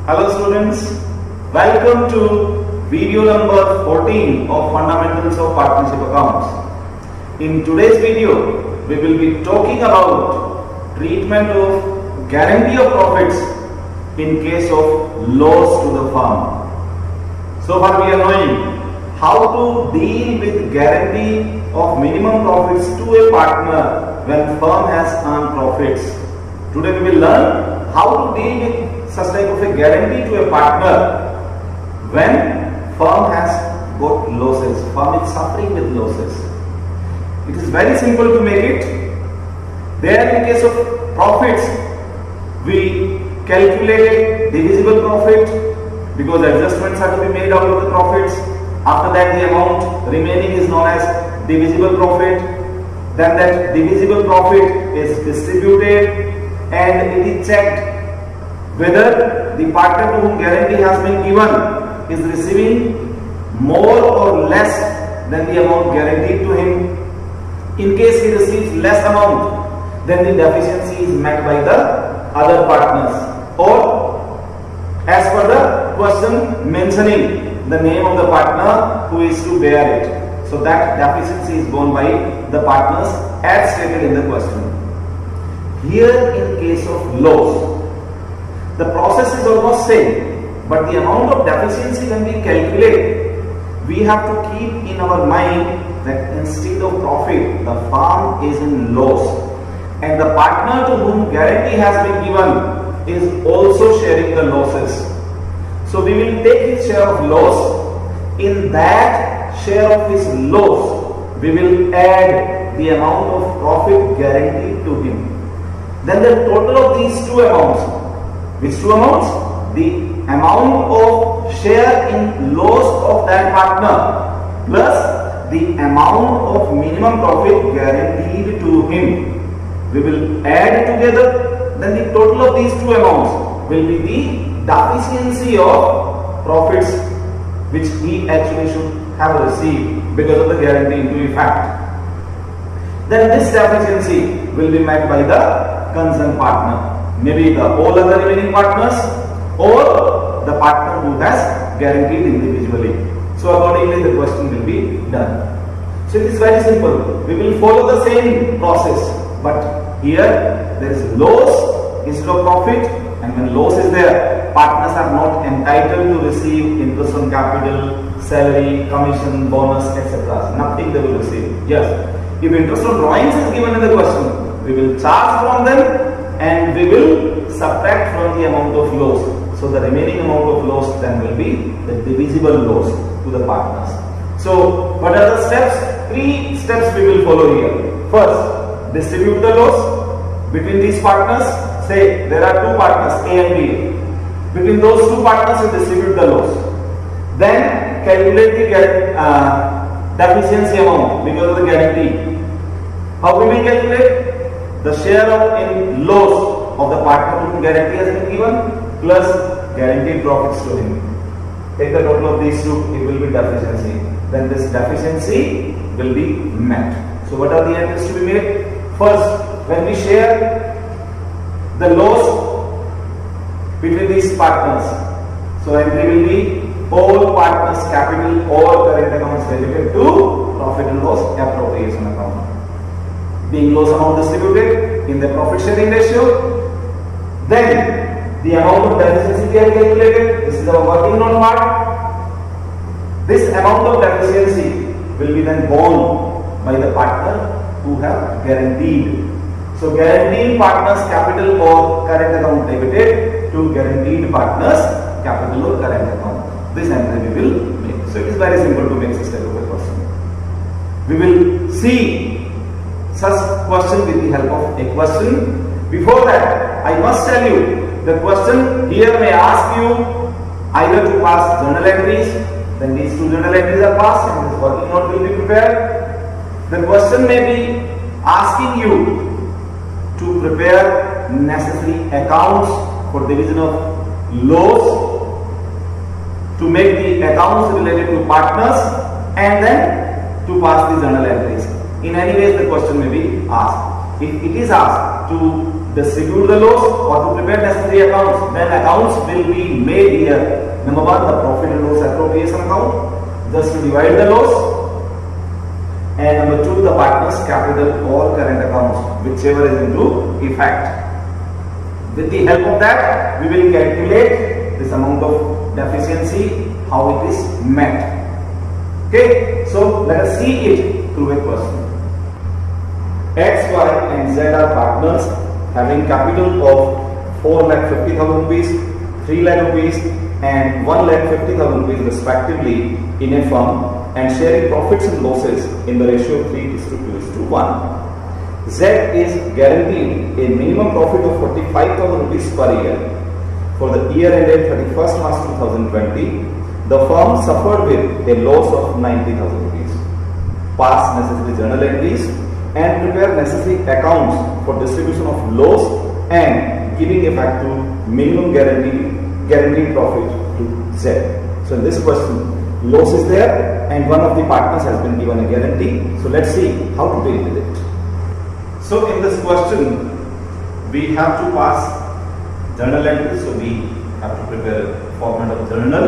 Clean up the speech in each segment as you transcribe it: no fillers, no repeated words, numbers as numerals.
Hello students, welcome to video number 14 of Fundamentals of Partnership Accounts. In today's video, we will be talking about treatment of guarantee of profits in case of loss to the firm. So far we are knowing how to deal with guarantee of minimum profits to a partner when firm has earned profits. Today we will learn how to deal with such type of a guarantee to a partner when firm has got losses, firm is suffering with losses. It is very simple to make it. There in case of profits, we calculated divisible profit because adjustments are to be made out of the profits. After that the amount remaining is known as divisible profit. Then that divisible profit is distributed and it is checked whether the partner to whom guarantee has been given is receiving more or less than the amount guaranteed to him. In case he receives less amount, then the deficiency is met by the other partners, or as per the question mentioning the name of the partner who is to bear it. So that deficiency is borne by the partners as stated in the question. Here in case of loss, the process is almost same, but the amount of deficiency when we calculate, we have to keep in our mind that instead of profit, the firm is in loss, and the partner to whom guarantee has been given is also sharing the losses. So we will take his share of loss. In that share of his loss, we will add the amount of profit guaranteed to him. Then the total of these two amounts, which two amounts? The amount of share in loss of that partner plus the amount of minimum profit guaranteed to him. We will add together, then the total of these two amounts will be the deficiency of profits which he actually should have received because of the guarantee into effect. Then this deficiency will be met by the concerned partner. Maybe the all other remaining partners or the partner who has guaranteed individually. So accordingly the question will be done. So it is very simple. We will follow the same process, but here there is loss instead of profit, and when loss is there, partners are not entitled to receive interest on capital, salary, commission, bonus, etc. Nothing they will receive. Yes, if interest on drawings is given in the question, we will charge from them and we will subtract from the amount of loss. So the remaining amount of loss then will be the divisible loss to the partners. So what are the steps? 3 steps we will follow here. First, distribute the loss between these partners. Say there are two partners A and B. Between those two partners you distribute the loss. Then calculate the deficiency amount because of the guarantee. How we will calculate? The share of in loss of the partner to whom guarantee has been given plus guaranteed profits to him. Take the total of these two, it will be deficiency. Then this deficiency will be met. So what are the entries to be made? First, when we share the loss between these partners, so entry will be all partners capital or current accounts related to profit and loss appropriation account. Being loss amount distributed in the profit sharing ratio, then the amount of deficiency we have calculated. This is our working note part. This amount of deficiency will be then borne by the partner who have guaranteed. So guaranteed partners capital or current account debited to guaranteed partners capital or current account. This entry we will make. So it is very simple to make this type of a question. We will see such question with the help of a question. Before that, I must tell you, the question here may ask you either to pass journal entries, then these two journal entries are passed and this working note will be prepared. The question may be asking you to prepare necessary accounts for division of loss, to make the accounts related to partners, and then to pass the journal entries. In any way, the question may be asked. If it is asked to distribute the loss or to prepare necessary accounts, then accounts will be made here. Number one, the profit and loss appropriation account, just to divide the loss. And number two, the partner's capital or current accounts, whichever is into effect. With the help of that, we will calculate this amount of deficiency, how it is met. Okay, so let us see it through a question. X, Y and Z are partners having capital of 4,50,000 rupees, 3 lakh rupees and 1,50,000 rupees respectively in a firm and sharing profits and losses in the ratio of 3:2:1. Z is guaranteed a minimum profit of 45,000 rupees per year. For the year ended 31st March 2020, the firm suffered with a loss of 90,000 rupees. Pass necessary journal entries and prepare necessary accounts for distribution of loss and giving effect to minimum guaranteed profit to Z. So in this question, loss is there and one of the partners has been given a guarantee. So let's see how to deal with it. So in this question, we have to pass journal entries. So we have to prepare a format of journal.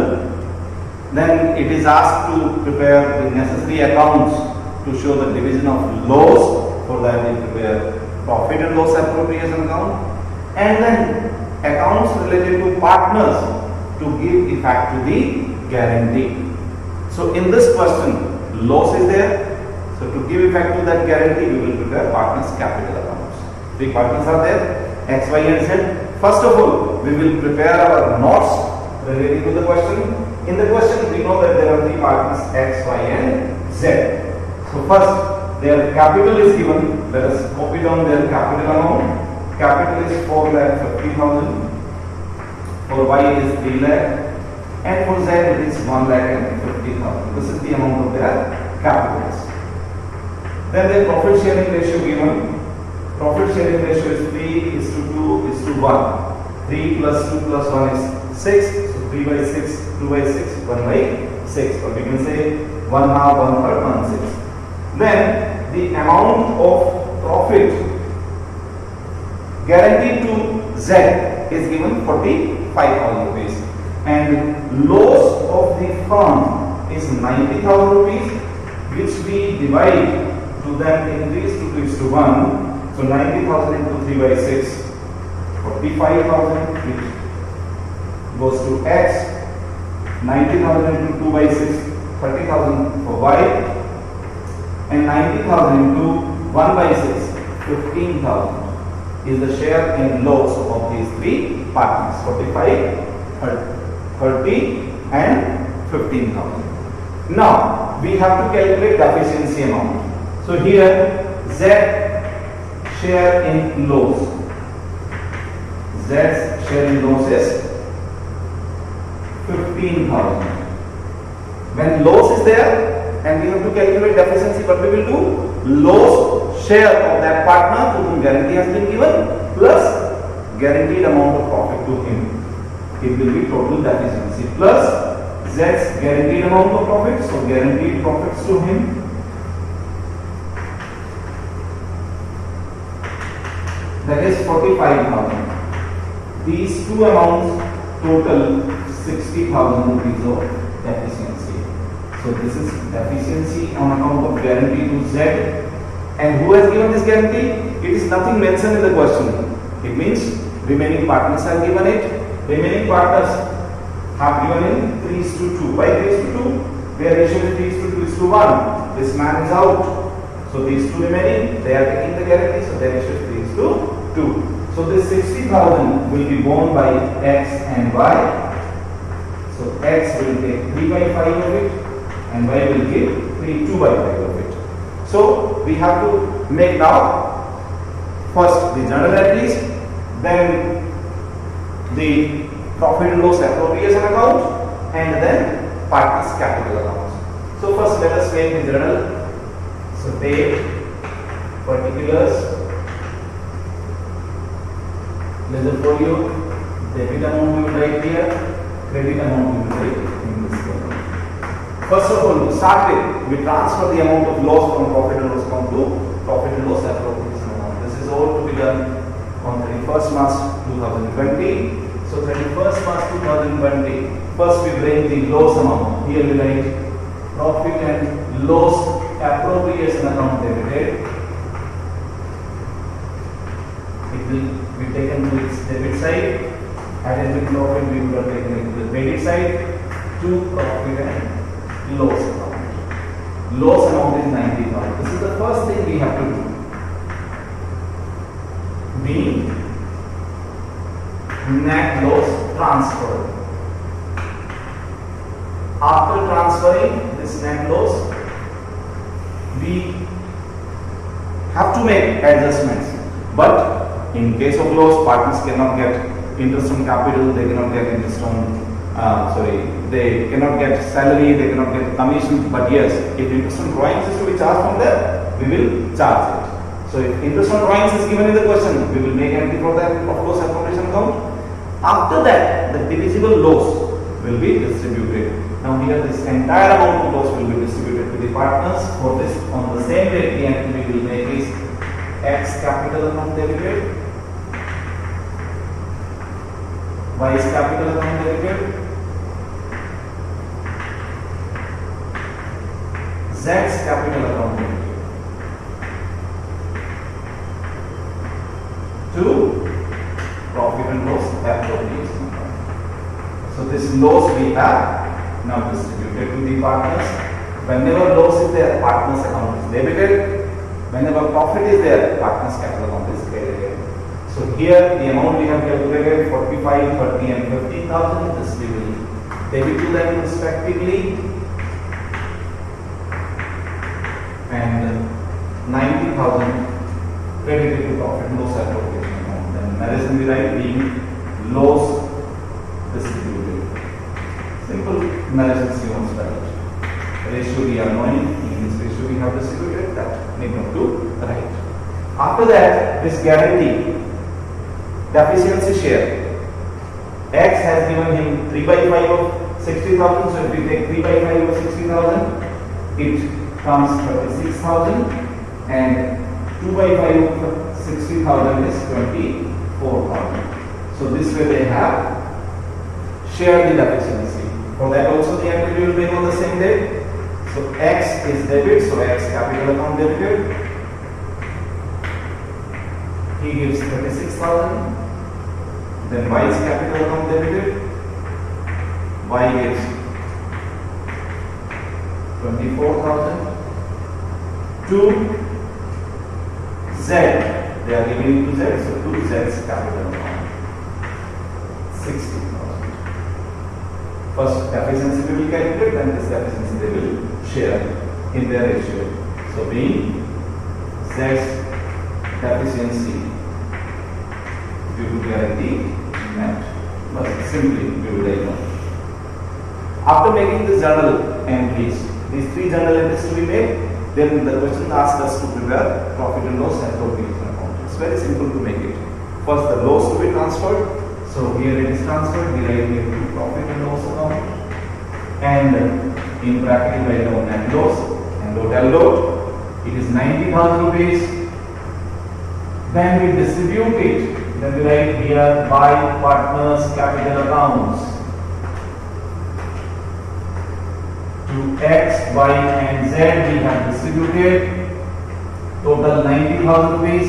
Then it is asked to prepare the necessary accounts to show the division of loss. For that we prepare profit and loss appropriation account. And then accounts related to partners to give effect to the guarantee. So in this question, loss is there. So to give effect to that guarantee, we will prepare partners' capital accounts. Three partners are there, X, Y and Z. First of all, we will prepare our notes relating to the question. In the question, we know that there are three partners, X, Y and Z. So first, their capital is given. Let us copy down their capital amount. Capital is 4,50,000. For Y it is 3 lakh. And for Z it is 1,50,000. This is the amount of their capitals. Then the profit sharing ratio given. Profit sharing ratio is 3:2:1. 3 plus 2 plus 1 is 6. So 3/6, 2/6, 1/6. Or we can say 1/2, 1/3, 1/6. Then the amount of profit guaranteed to Z is given 45,000 rupees. And loss of the firm is 90,000 rupees, which we divide to them in 3:1. So 90,000 into 3/6, 45,000, which goes to X. 90,000 into 2/6, 30,000 for Y. And 90,000 into 1/6, 15,000 is the share in loss of these three partners, 45, 30 and 15,000. Now we have to calculate the efficiency amount. So here Z share in loss. Z's share in loss is 15,000. When loss is there and we have to calculate deficiency, what we will do? Loss share of that partner to whom guarantee has been given plus guaranteed amount of profit to him. It will be total deficiency plus Z's guaranteed amount of profit. So guaranteed profits to him that is 45,000. These two amounts total 60,000 rupees of deficiency. So this is deficiency on account of guarantee to Z. And who has given this guarantee? It is nothing mentioned in the question. It means remaining partners have given it. Remaining partners have given in 3:2. Why 3:2? Their ratio is 3:2:1. This man is out. So these two remaining, they are taking the guarantee. So their ratio is 3:2. So this 60,000 will be borne by X and Y. So X will take 3/5 of it and Y will give 2/5 of it. So we have to make now first the journal entries, then the profit and loss appropriation account, and then partners capital accounts. So first let us make the journal. So date, particulars, ledger folio, debit amount we will write here, credit amount we will write in this column. First of all, to start with, we transfer the amount of loss from profit and loss account to profit and loss appropriation account. This is all to be done on 31st 31st March 2020. So 31st March 2020. First we bring the loss amount. Here we write profit and loss appropriation account debited. It will be taken to its debit side. Had it been profit, we would have taken it to the credit side. To profit and loss account. Loss amount is 90,000. This is the first thing we have to do. B, net loss transfer. After transferring this net loss, we have to make adjustments. But in case of loss, partners cannot get interest on capital, they cannot get interest on they cannot get salary, they cannot get commission. But yes, if interest on drawings is to be charged from there, we will charge it. So if interest on drawings is given in the question, we will make entry for that of loss appropriation account. After that, the divisible loss will be distributed. Now here this entire amount of loss will be distributed to the partners. For this, on the same day, the entry we will make is X capital account debited, Y's capital account debited, Z's capital account debited. To profit and loss appropriation account. So this loss we have now distributed to the partners. Whenever loss is there, partners account is debited. Whenever profit is there, partners capital account is credited. So here the amount we have calculated 45, 30 and 15,000. This we will debit to them respectively, and 90,000 credited to profit and loss appropriation account. Then narration we write being loss distributed. Simple narration you want to write. Ratio we are knowing, in this ratio we have distributed, that need not to write. After that, this guarantee deficiency share. X has given him 3 by 5 of 60,000. So if we take 3 by 5 of 60,000, it comes 36,000, and 2 by 5 of 60,000 is 24,000. So this way they have shared the deficiency. For that also the entry will make on the same day. So X is debit, so X capital account debited. He gives 36,000. Then Y's capital account debited. Y gives 24,000. To Z, they are giving it to Z, so to Z's capital account 60,000. First deficiency we will calculate, then this deficiency they will share in their ratio. So being Z's deficiency due to guarantee met. But simply we will write down. After making the journal entries, these 3 journal entries to be made, then the question asks us to prepare profit and loss appropriation account. It's very simple to make it. First the loss to be transferred. So here it is transferred, we write here to profit and loss account, and in bracket we write down net loss and total load. It is 90,000 rupees. Then we distribute it. Then we write here by partners capital accounts to X, Y and Z we have distributed. Total 90,000 rupees.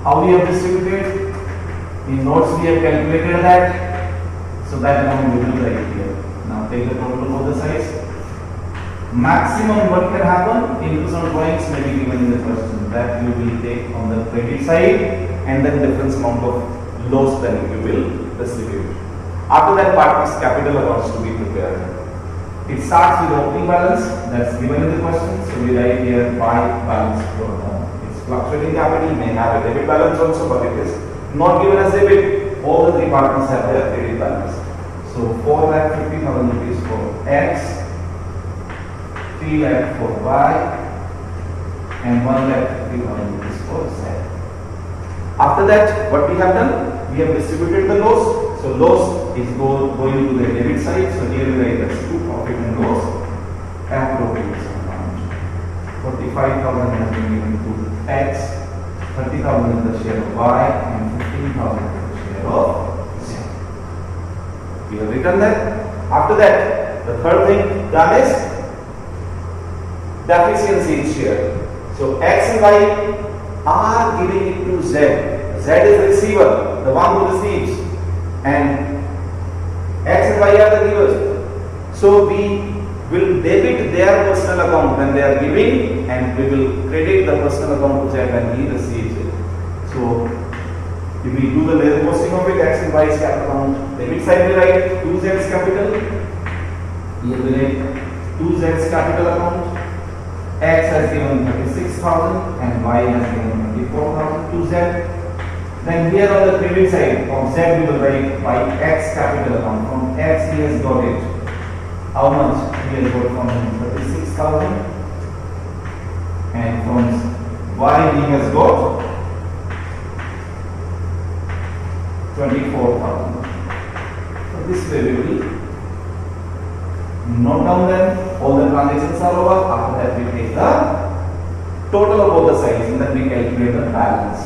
How we have distributed? In notes we have calculated that, so that amount we will write here. Now take the total for the size. Maximum what can happen? Interest on drawings may be given in the question, that you will take on the credit side, and then difference amount of loss then you will distribute. After that, partners capital accounts to be prepared. It starts with opening balance, that's given in the question, so we write here by balance program. It's fluctuating capital, may have a debit balance also, but it is not given as debit. All the 3 partners have their credit balance. So 4,50,000 rupees for X, 3 lakh for Y, and 1,50,000 rupees for Z. After that, what we have done? We have distributed the loss. So loss is going to the debit side. So here we write that's to profit and loss appropriation account. 45,000 has been given to X, 30,000 is the share of Y and 15,000 is the share of Z. We have written that. After that, the third thing done is deficiency in share. So X and Y are giving it to Z. Z is the receiver, the one who receives, and X and Y are the givers. So we will debit their personal account when they are giving, and we will credit the personal account to Z when he receives it. So if we do the laser posting of it, X and Y's capital account, debit side we write 2Z's capital. Here we write 2Z's capital account. X has given 36,000 and Y has given 24,000 to Z. Then here on the credit side of Z we will write by X capital account. From X he has got it. How much? He has got from him 36,000, and from Y he has got 24,000. So this way we will note down them. All the transactions are over. After that we take the total of both the sides and then we calculate the balance.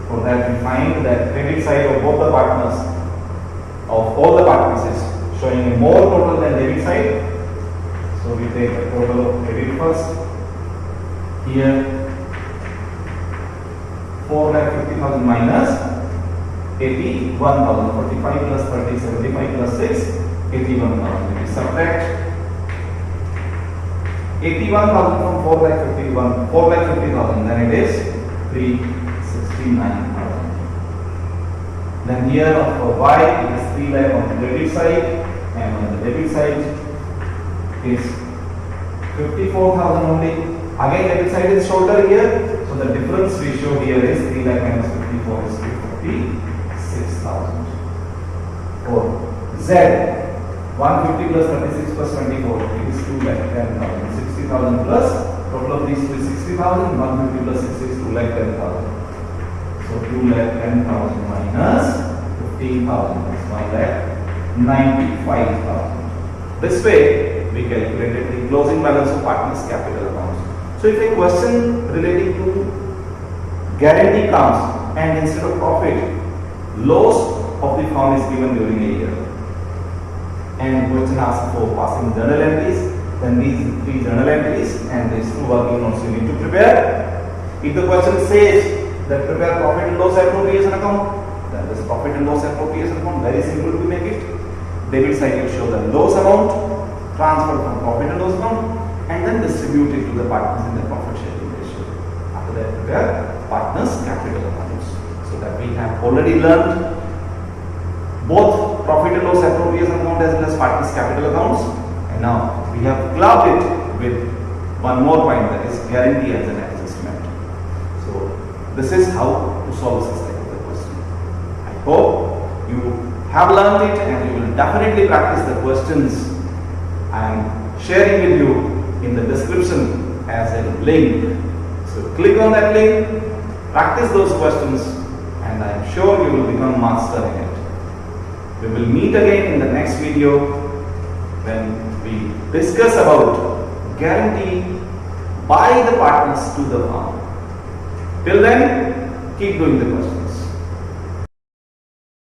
For that we find that credit side of both the partners, of all the partners, is showing a more total than debit side. So we take the total of credit first. Here 4,50,000 minus 81,000, 45 plus 30, 75 plus 6, 81,000. We subtract 81,000 from 4,50,000, then it is 369,000. Then here for Y it is 3 lakh on the credit side, and on the debit side is 54,000 only. Again debit side is shorter here, so the difference we show here is 3 lakh minus 54 is 256,000. For Z, 150 plus 36 plus 24 is 2 lakh 10,000. 60,000 plus total of these two is 60,000. 150 plus 6 is 2 lakh 10,000. So 2 lakh 10,000 minus 15,000 is 1 lakh 95,000. This way we calculated the closing balance of partners' capital accounts. So if a question relating to guarantee comes and instead of profit, loss of the firm is given during a year, and question asks for passing journal entries, then these 3 journal entries and these 2 working notes you need to prepare. If the question says that prepare profit and loss appropriation account, then this profit and loss appropriation account, very simple to make it. Debit side you show the loss amount, transfer from profit and loss account, and then distribute it to the partners in the profit sharing ratio. After that prepare partners capital accounts. So that we have already learned both profit and loss appropriation account as well as partners capital accounts, and now we have clubbed it with one more point, that is guarantee as an adjustment. So this is how to solve this type of the question. I hope you have learned it and you will definitely practice the questions I am sharing with you in the description as a link. So click on that link, practice those questions, and I am sure you will become master in it. We will meet again in the next video when we discuss about guarantee by the partners to the firm. Till then, keep doing the questions.